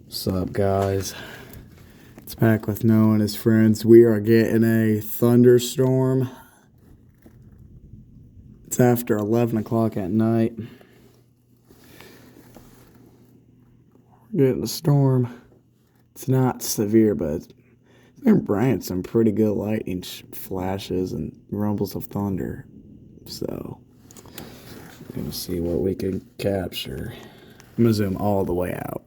What's up, guys? It's back with Noah and his friends. We are getting a thunderstorm. It's after 11 o'clock at night. We're getting a storm. It's not severe, but it's been bringing some pretty good lightning flashes and rumbles of thunder. So, we're going to see what we can capture. I'm going to zoom all the way out.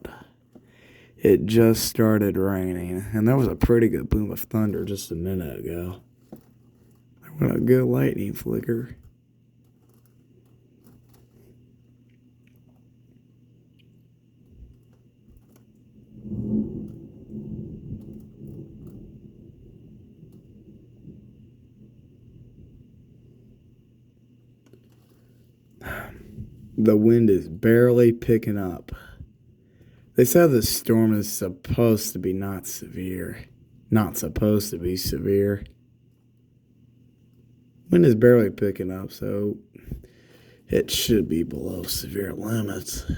It just started raining, and there was a pretty good boom of thunder just a minute ago. There went a good lightning flicker. The wind is barely picking up. They said the storm is supposed to be not severe. Not supposed to be severe. Wind is barely picking up, so it should be below severe limits.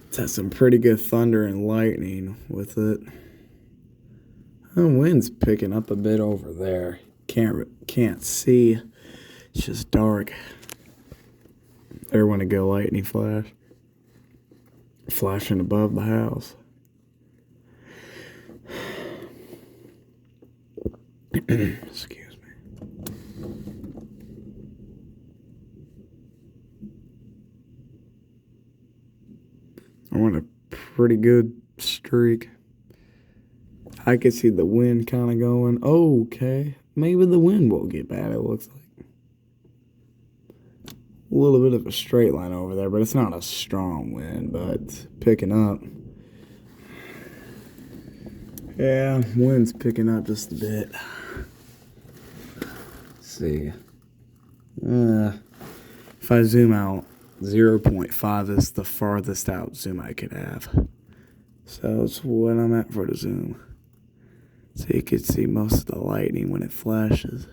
It's had some pretty good thunder and lightning with it. The wind's picking up a bit over there. Can't see. It's just dark. There went a good lightning flash. Flashing above the house. Excuse me. I want a pretty good streak. I could see the wind kind of going, okay, maybe the wind won't get bad, it looks like. A little bit of a straight line over there, but it's not a strong wind, but it's picking up. Yeah, wind's picking up just a bit. Let's see. If I zoom out, 0.5 is the farthest out zoom I could have. So that's what I'm at for the zoom. So you can see most of the lightning when it flashes.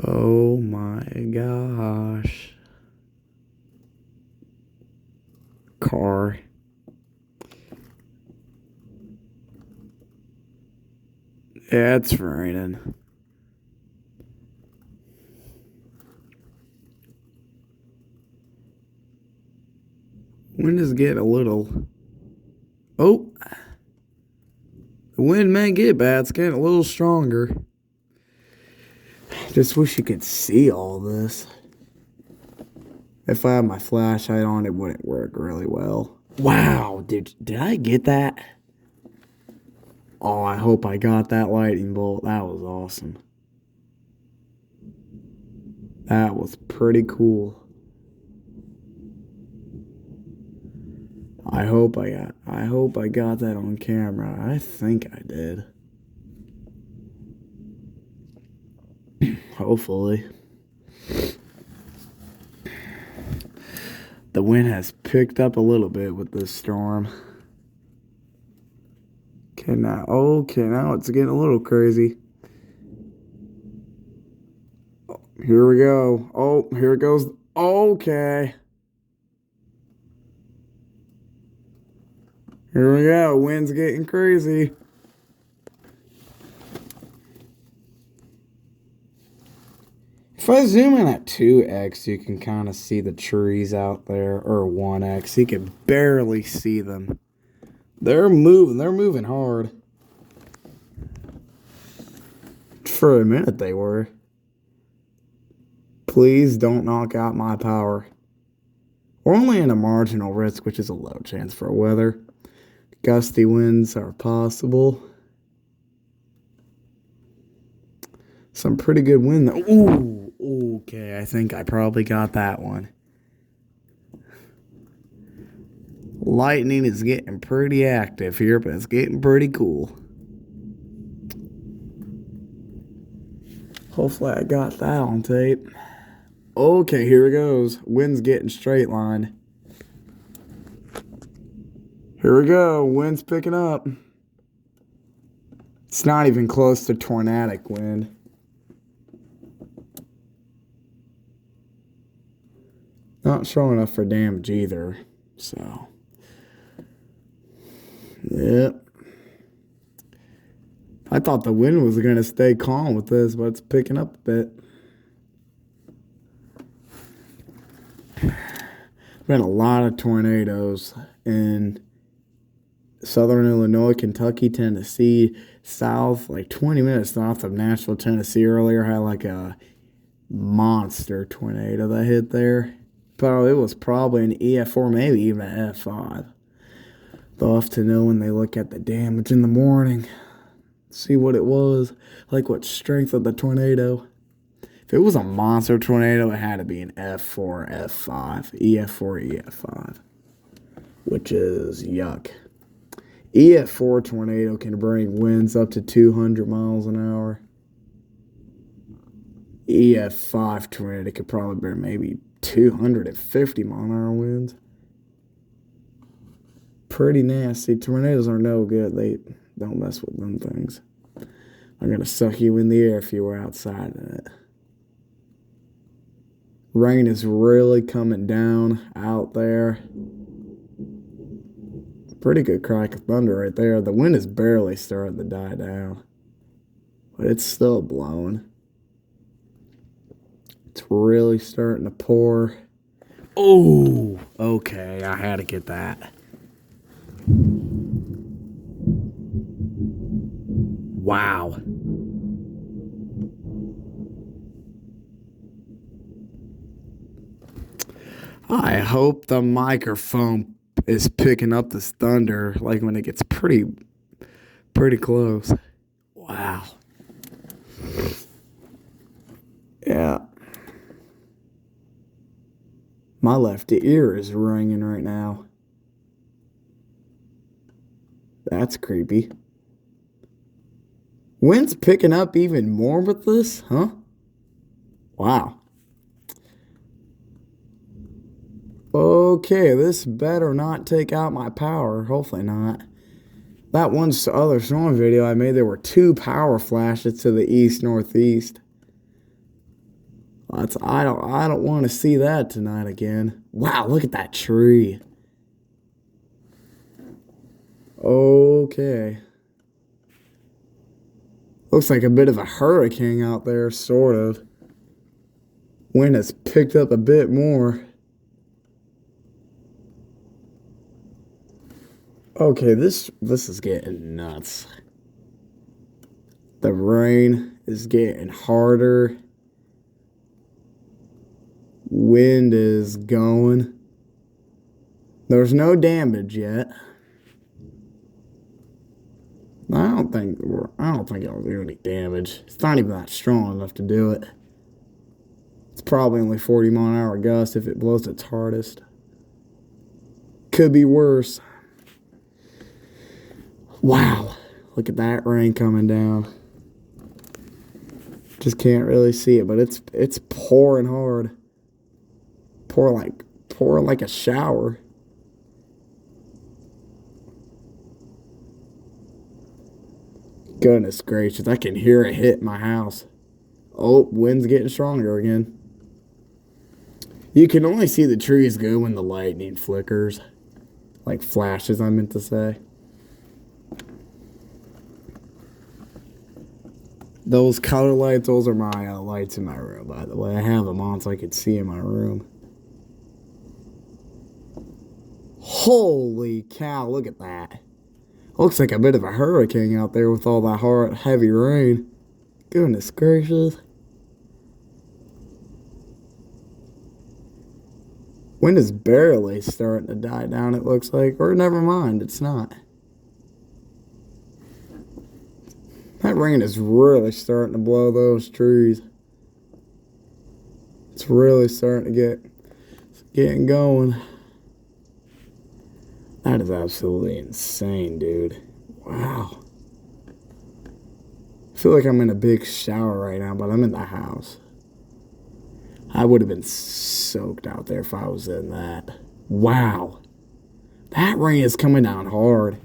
Oh my gosh. Car. Yeah, it's raining. Wind is getting a little. Oh. The wind may get bad. It's getting a little stronger. Just wish you could see all this. If I had my flashlight on, it wouldn't work really well. Wow, did I get that? Oh, I hope I got that lightning bolt. That was awesome. That was pretty cool. I hope I got that on camera. I think I did. Hopefully. The wind has picked up a little bit with this storm. Now it's getting a little crazy. Here we go. Oh, here it goes. Okay. Here we go. Wind's getting crazy. If I zoom in at 2x, you can kind of see the trees out there, or 1x. You can barely see them. They're moving hard. For a minute they were. Please don't knock out my power. We're only in a marginal risk, which is a low chance for weather. Gusty winds are possible. Some pretty good wind though. Ooh, okay, I think I probably got that one. Lightning is getting pretty active here, but it's getting pretty cool. Hopefully I got that on tape. Okay, here it goes. Wind's getting straight line. Here we go. Wind's picking up. It's not even close to tornadic wind. Not strong enough for damage either. So, yep. I thought the wind was going to stay calm with this, but it's picking up a bit. Been a lot of tornadoes in southern Illinois, Kentucky, Tennessee, south, like 20 minutes south of Nashville, Tennessee earlier. Had like a monster tornado that hit there. But it was probably an EF4, maybe even an F5. They'll have to know when they look at the damage in the morning. See what it was, like what strength of the tornado. If it was a monster tornado, it had to be an F4, F5, EF4, EF5, which is yuck. EF4 tornado can bring winds up to 200 miles an hour. EF5 tornado could probably bring maybe 250 mile an hour winds. Pretty nasty. Tornadoes are no good. They don't mess with them things. I'm going to suck you in the air if you were outside in it. Rain is really coming down out there. Pretty good crack of thunder right there. The wind is barely starting to die down, but it's still blowing. It's really starting to pour. Oh, okay. I had to get that. Wow. I hope the microphone is picking up this thunder like when it gets pretty close. Wow. Yeah. My left ear is ringing right now. That's creepy. Wind's picking up even more with this, huh? Wow. Okay, this better not take out my power. Hopefully not. That one other storm video I made, there were 2 power flashes to the east-northeast. I don't want to see that tonight again. Wow, look at that tree. Okay. Looks like a bit of a hurricane out there, sort of. Wind has picked up a bit more. Okay, this is getting nuts. The rain is getting harder. Wind is going. There's no damage yet. I don't think it'll do any damage. It's not even that strong enough to do it. It's probably only 40 mile an hour gust if it blows its hardest. Could be worse. Wow, look at that rain coming down. Just can't really see it, but it's pouring hard. Pour like a shower. Goodness gracious, I can hear it hit my house. Oh, wind's getting stronger again. You can only see the trees go when the lightning flickers. Like flashes, I meant to say. Those color lights, those are my lights in my room, by the way. I have them on so I can see in my room. Holy cow, look at that. Looks like a bit of a hurricane out there with all that hard, heavy rain. Goodness gracious. Wind is barely starting to die down, it looks like. Or never mind, it's not. That rain is really starting to blow those trees. It's really starting to getting going. That is absolutely insane, dude. Wow. I feel like I'm in a big shower right now, but I'm in the house. I would have been soaked out there if I was in that. Wow. That rain is coming down hard.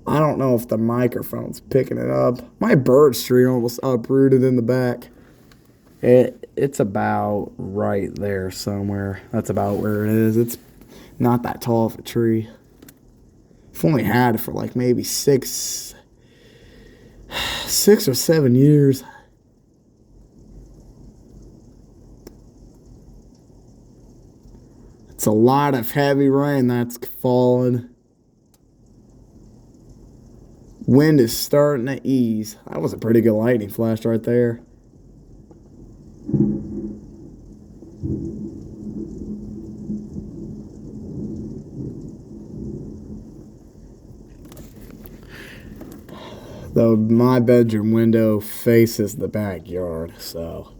I don't know if the microphone's picking it up. My birch tree almost uprooted in the back. It's about right there somewhere. That's about where it is. It's not that tall of a tree. I've only had it for like maybe 6 or 7 years. It's a lot of heavy rain that's falling. Wind is starting to ease. That was a pretty good lightning flash right there. Though my bedroom window faces the backyard, so.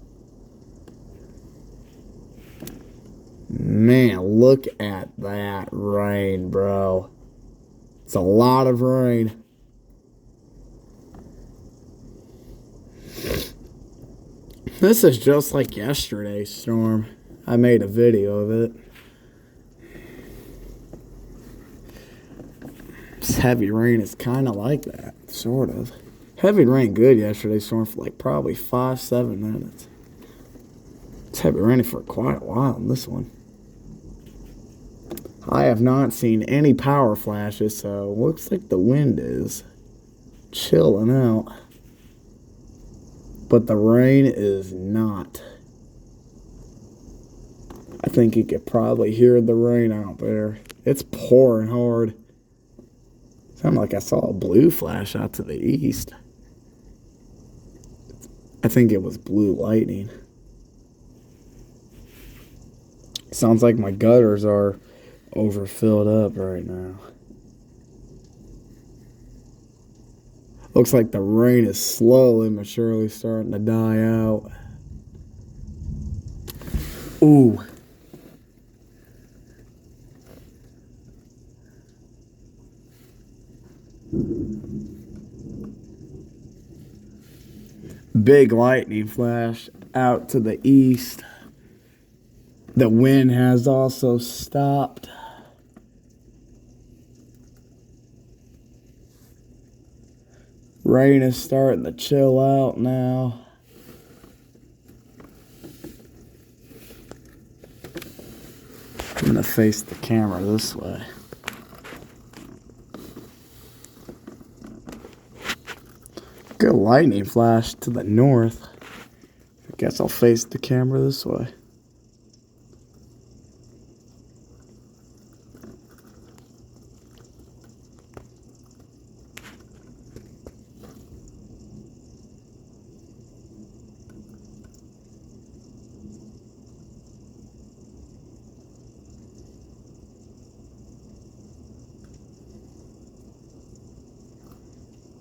Man, look at that rain, bro. It's a lot of rain. This is just like yesterday's storm. I made a video of it. This heavy rain is kind of like that, sort of. Heavy rain good yesterday's storm for like probably 5-7 minutes. It's heavy raining for quite a while in this one. I have not seen any power flashes, so it looks like the wind is chilling out. But the rain is not. I think you could probably hear the rain out there. It's pouring hard. Sounded like I saw a blue flash out to the east. I think it was blue lightning. Sounds like my gutters are overfilled up right now. Looks like the rain is slowly but surely starting to die out. Ooh. Big lightning flash out to the east. The wind has also stopped. Rain is starting to chill out now. I'm going to face the camera this way. Good lightning flash to the north. I guess I'll face the camera this way.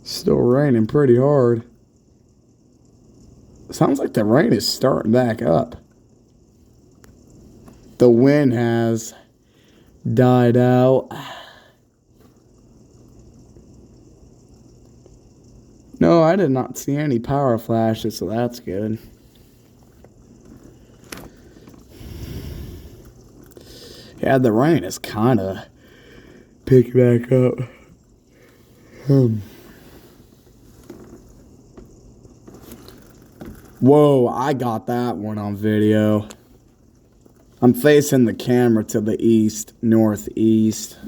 Still raining pretty hard. Sounds like the rain is starting back up. The wind has died out. No, I did not see any power flashes, so that's good. Yeah, the rain is kind of picking back up. Whoa, I got that one on video. I'm facing the camera to the east, northeast.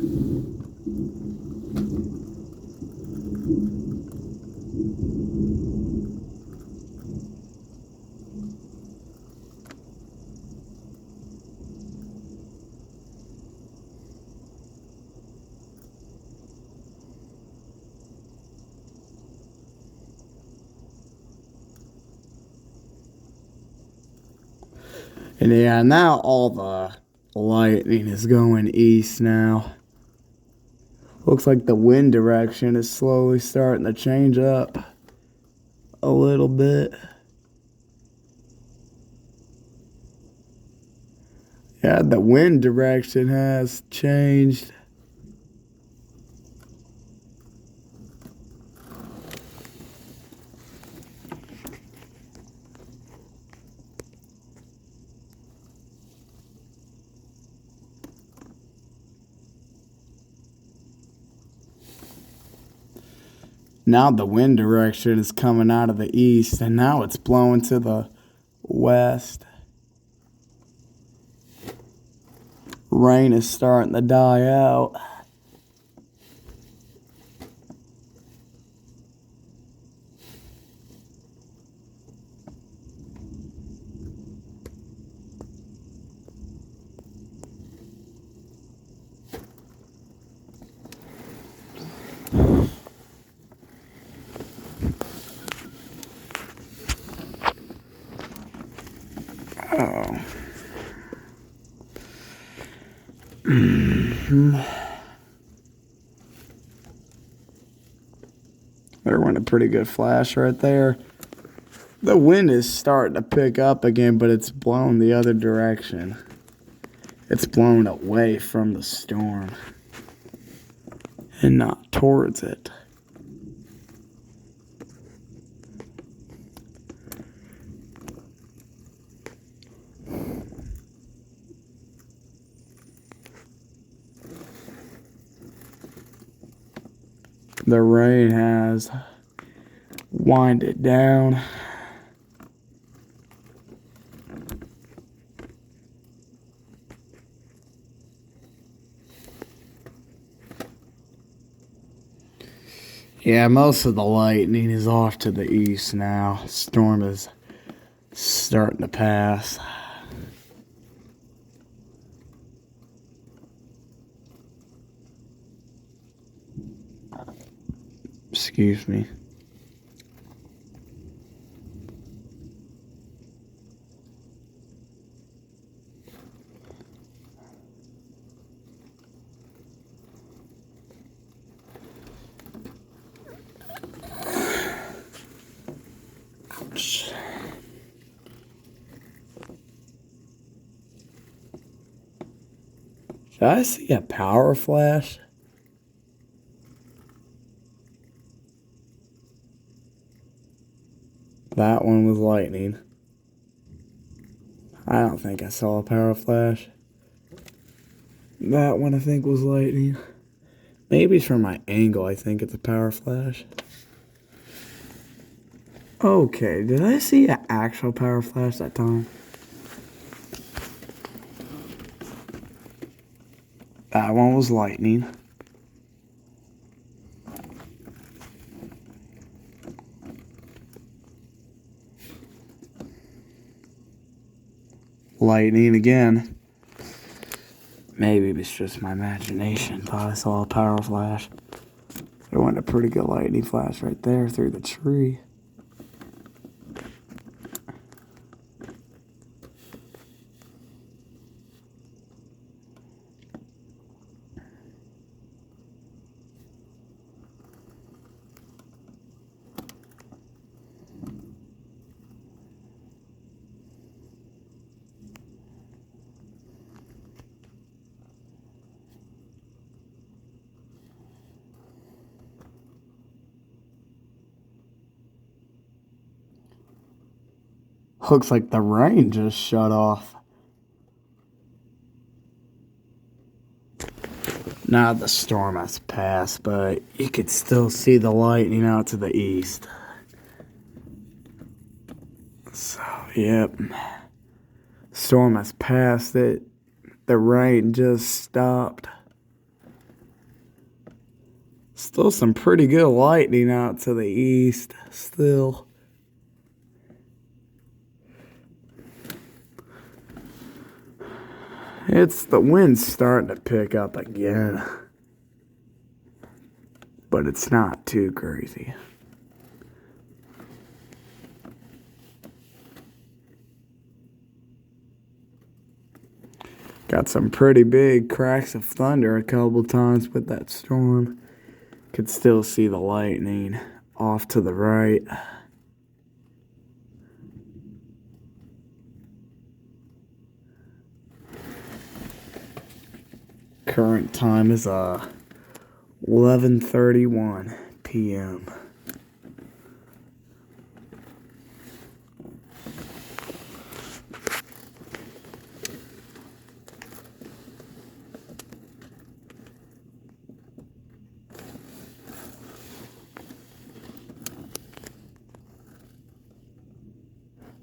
And yeah, now all the lightning is going east now. Looks like the wind direction is slowly starting to change up a little bit. Yeah, the wind direction has changed. Now the wind direction is coming out of the east, and now it's blowing to the west. Rain is starting to die out. Oh. There went a pretty good flash right there. The wind is starting to pick up again, but it's blown the other direction. It's blown away from the storm and not towards it. The rain has winded down. Yeah, most of the lightning is off to the east now. Storm is starting to pass. Excuse me. Ouch. Did I see a power flash? That one was lightning. I don't think I saw a power flash. That one I think was lightning. Maybe it's from my angle. I think it's a power flash. Okay, did I see an actual power flash that time? That one was lightning. Lightning again. Maybe it's just my imagination. Thought I saw a power flash. There went a pretty good lightning flash right there through the tree. Looks like the rain just shut off. Now the storm has passed, but you could still see the lightning out to the east. So, yep. Storm has passed it. The rain just stopped. Still some pretty good lightning out to the east. Still. It's the wind's starting to pick up again. But it's not too crazy. Got some pretty big cracks of thunder a couple times with that storm. Could still see the lightning off to the right. Current time is 11:31 p.m.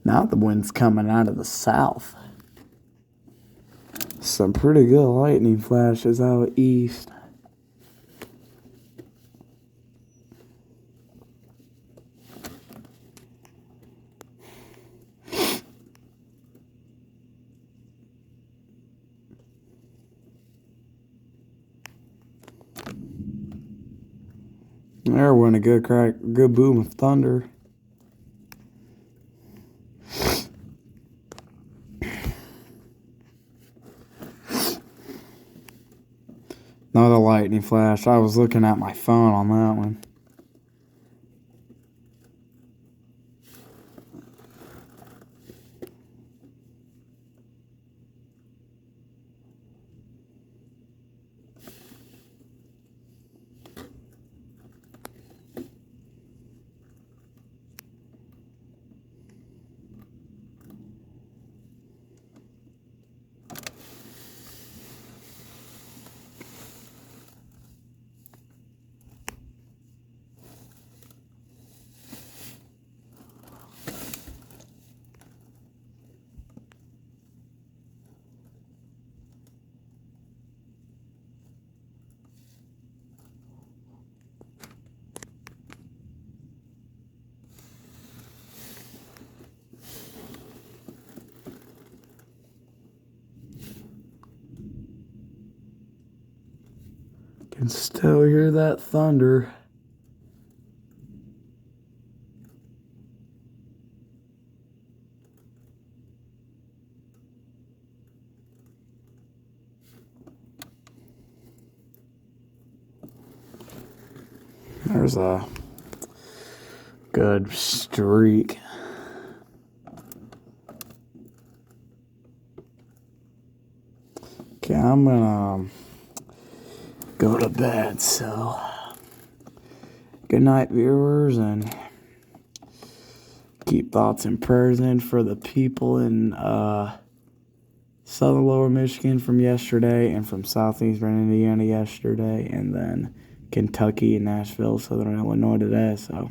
Now the wind's coming out of the south. Some pretty good lightning flashes out east. There went a good crack, good boom of thunder. Another lightning flash. I was looking at my phone on that one. Can still hear that thunder. There's a good streak. Okay, I'm gonna go to bed, so good night, viewers, and keep thoughts and prayers in for the people in southern lower Michigan from yesterday, and from southeastern Indiana yesterday, and then Kentucky and Nashville, southern Illinois today. So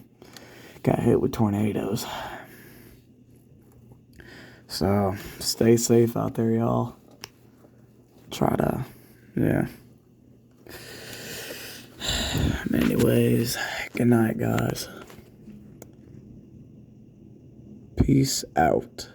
got hit with tornadoes. So stay safe out there, y'all. Try to, yeah. Anyways, good night, guys. Peace out.